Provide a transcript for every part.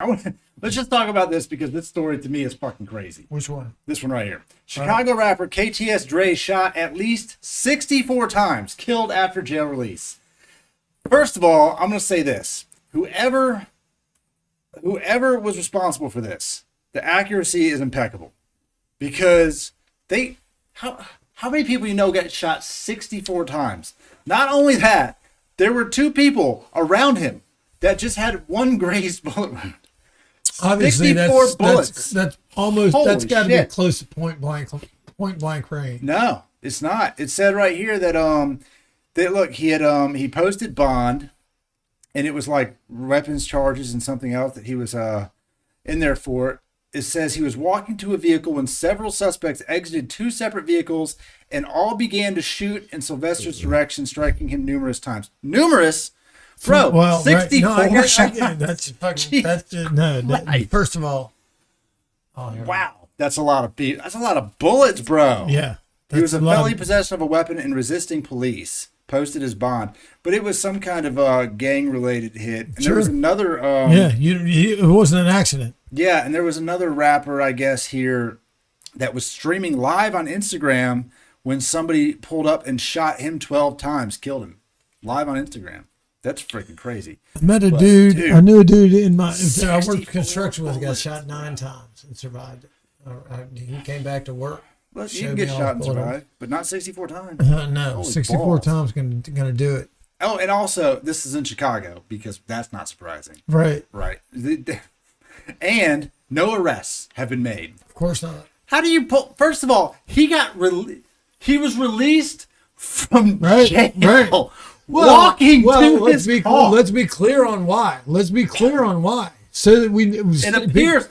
Let's just talk about this because this story to me is fucking crazy. Which one? This one right here. Chicago rapper Kts Dre shot at least 64 times, killed after jail release. First of all, I'm going to say this. Whoever was responsible for this, the accuracy is impeccable. Because how many people you know got shot 64 times? Not only that, there were 2 people around him that just had one grazed bullet wound. Obviously, 64 bullets. That's almost. Holy that's got to be shit. close to point blank range. No, it's not. It said right here that look, he posted bond, and it was like weapons charges and something else that he was in there for. It says he was walking to a vehicle when several suspects exited 2 separate vehicles and all began to shoot in Sylvester's direction, striking him numerous times. Numerous. Bro, well, 64 right. No, shots. that's fucking. That's just, no. Right. First of all, wow, that's a lot of bullets, bro. Yeah, he was a felony possession of a weapon and resisting police. Posted his bond, but it was some kind of gang-related hit. And there was another. It wasn't an accident. Yeah, and there was another rapper, I guess, here that was streaming live on Instagram when somebody pulled up and shot him 12 times, killed him live on Instagram. That's freaking crazy. I met a dude. I knew a dude I worked construction with. Got shot 9 times and survived it. He came back to work. Well, you can get shot and survive, but not 64 times. No, Holy 64 balls. times gonna do it. Oh, and also, this is in Chicago because that's not surprising. Right. Right. And no arrests have been made. Of course not. How do you pull? First of all, he was released from jail. Right. Walking to his car. Let's be clear on why. So that It appears,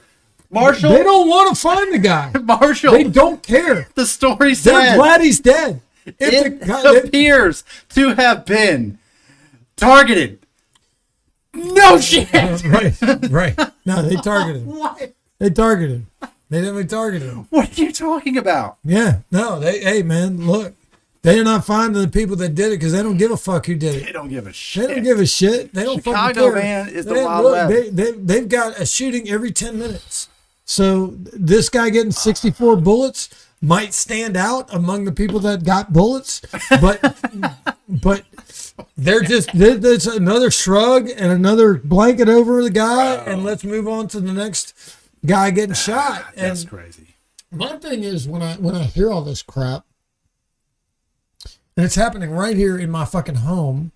Marshall. They don't want to find the guy. Marshall. They don't care. The story says They're glad he's dead. It appears to have been targeted. No shit. Right. No, they targeted him. What? They targeted him. They definitely targeted him. What are you talking about? Yeah. No, hey, man, look. They're not finding the people that did it because they don't give a fuck who did it. They don't give a shit. They don't give a shit. They don't fucking Chicago, care. man, is the Wild West. They've got a shooting every 10 minutes. So this guy getting 64 bullets might stand out among the people that got bullets, but there's another shrug and another blanket over the guy, and let's move on to the next guy getting shot. That's crazy. My thing is when I hear all this crap, and it's happening right here in my fucking home,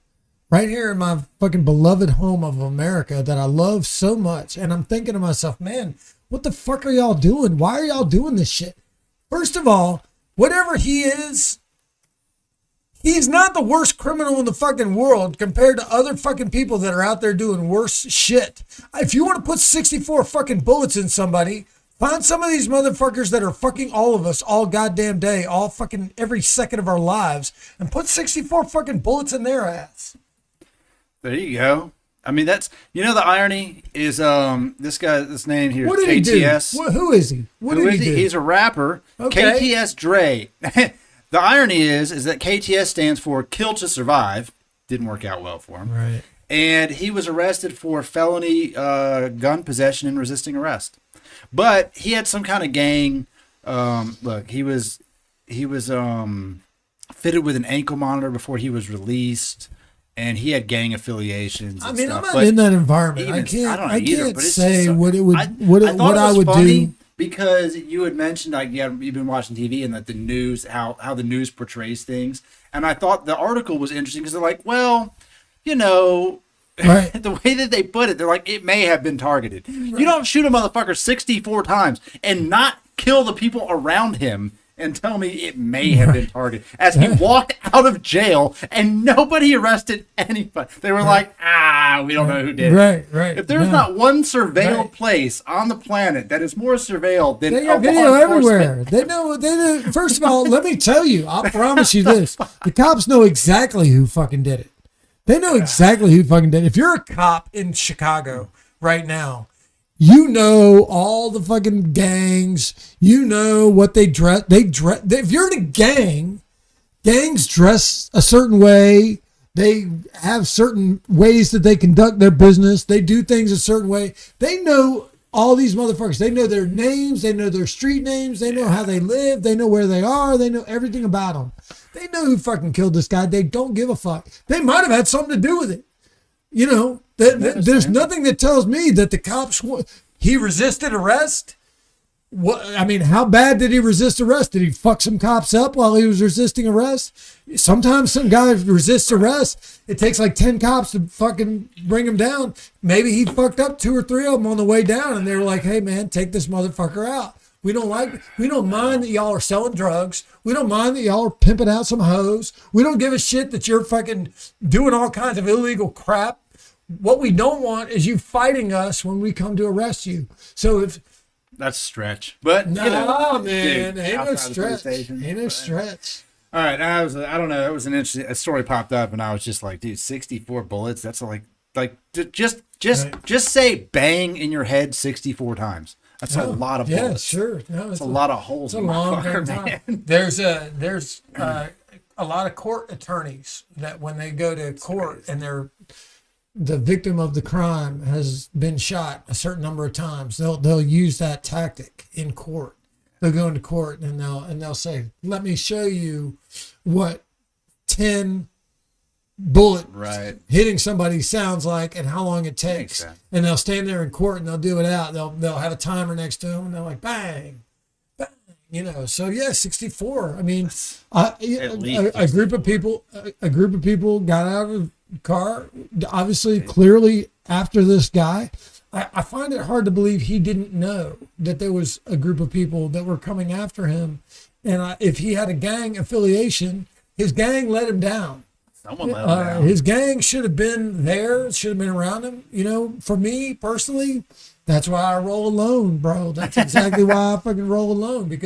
right here in my fucking beloved home of America that I love so much. And I'm thinking to myself, man, what the fuck are y'all doing? Why are y'all doing this shit? First of all, whatever he is, he's not the worst criminal in the fucking world compared to other fucking people that are out there doing worse shit. If you want to put 64 fucking bullets in somebody, find some of these motherfuckers that are fucking all of us all goddamn day, all fucking every second of our lives, and put 64 fucking bullets in their ass. There you go. I mean, that's, the irony is this guy, this name here is KTS. Who is he? What did he do? He's a rapper. Okay. KTS Dre. The irony is that KTS stands for Kill to Survive. Didn't work out well for him. Right. And he was arrested for felony gun possession and resisting arrest. But he had some kind of gang. Look, he was fitted with an ankle monitor before he was released, and he had gang affiliations. I mean, stuff. I'm not in that environment. I can't say what I would do. Because you had mentioned you've been watching TV and that the news, how the news portrays things, and I thought the article was interesting because they're like, well, right. the way that they put it, they're like, it may have been targeted. Right. You don't shoot a motherfucker 64 times and not kill the people around him and tell me it may have been targeted. As he walked out of jail and nobody arrested anybody. They were like, we don't know who did it. Right. If there's not one surveilled place on the planet that is more surveilled than they have video everywhere. They know. First of all, let me tell you, I promise you this. The cops know exactly who fucking did it. They know exactly who fucking did it. If you're a cop in Chicago right now, you know all the fucking gangs. You know what they dress. If you're in a gang, gangs dress a certain way. They have certain ways that they conduct their business. They do things a certain way. They know all these motherfuckers. They know their names. They know their street names. They know how they live. They know where they are. They know everything about them. They know who fucking killed this guy. They don't give a fuck. They might have had something to do with it. You know, there's nothing that tells me that the cops, he resisted arrest. What, I mean, how bad did he resist arrest? Did he fuck some cops up while he was resisting arrest? Sometimes some guy resists arrest. It takes like 10 cops to fucking bring him down. Maybe he fucked up 2 or 3 of them on the way down, and they were like, hey man, take this motherfucker out. We don't mind that y'all are selling drugs. We don't mind that y'all are pimping out some hoes. We don't give a shit that you're fucking doing all kinds of illegal crap. What we don't want is you fighting us when we come to arrest you. So if that's a stretch, but no, you know, man, dude, ain't no stretch. Ain't no stretch. All right, I don't know. It was an interesting a story popped up, and I was just like, dude, 64 bullets. That's like just say bang in your head 64 times. That's a lot of bullets. Yeah, sure. No, it's a lot of holes. It's in a long my car, time. man. There's a lot of court attorneys that when they go to court and the victim of the crime has been shot a certain number of times, they'll use that tactic in court. They'll go into court and they'll say, let me show you what 10 bullet hitting somebody sounds like and how long it takes. And they'll stand there in court and they'll do it out. They'll have a timer next to them and they're like, bang, bang, you know. So yeah, 64. I mean, a group of people got out of the car, obviously, clearly after this guy. I find it hard to believe he didn't know that there was a group of people that were coming after him. And if he had a gang affiliation, his gang let him down. Someone let him down. His gang should have been there, should have been around him. You know, for me personally, that's why I roll alone, bro. That's exactly why I fucking roll alone, because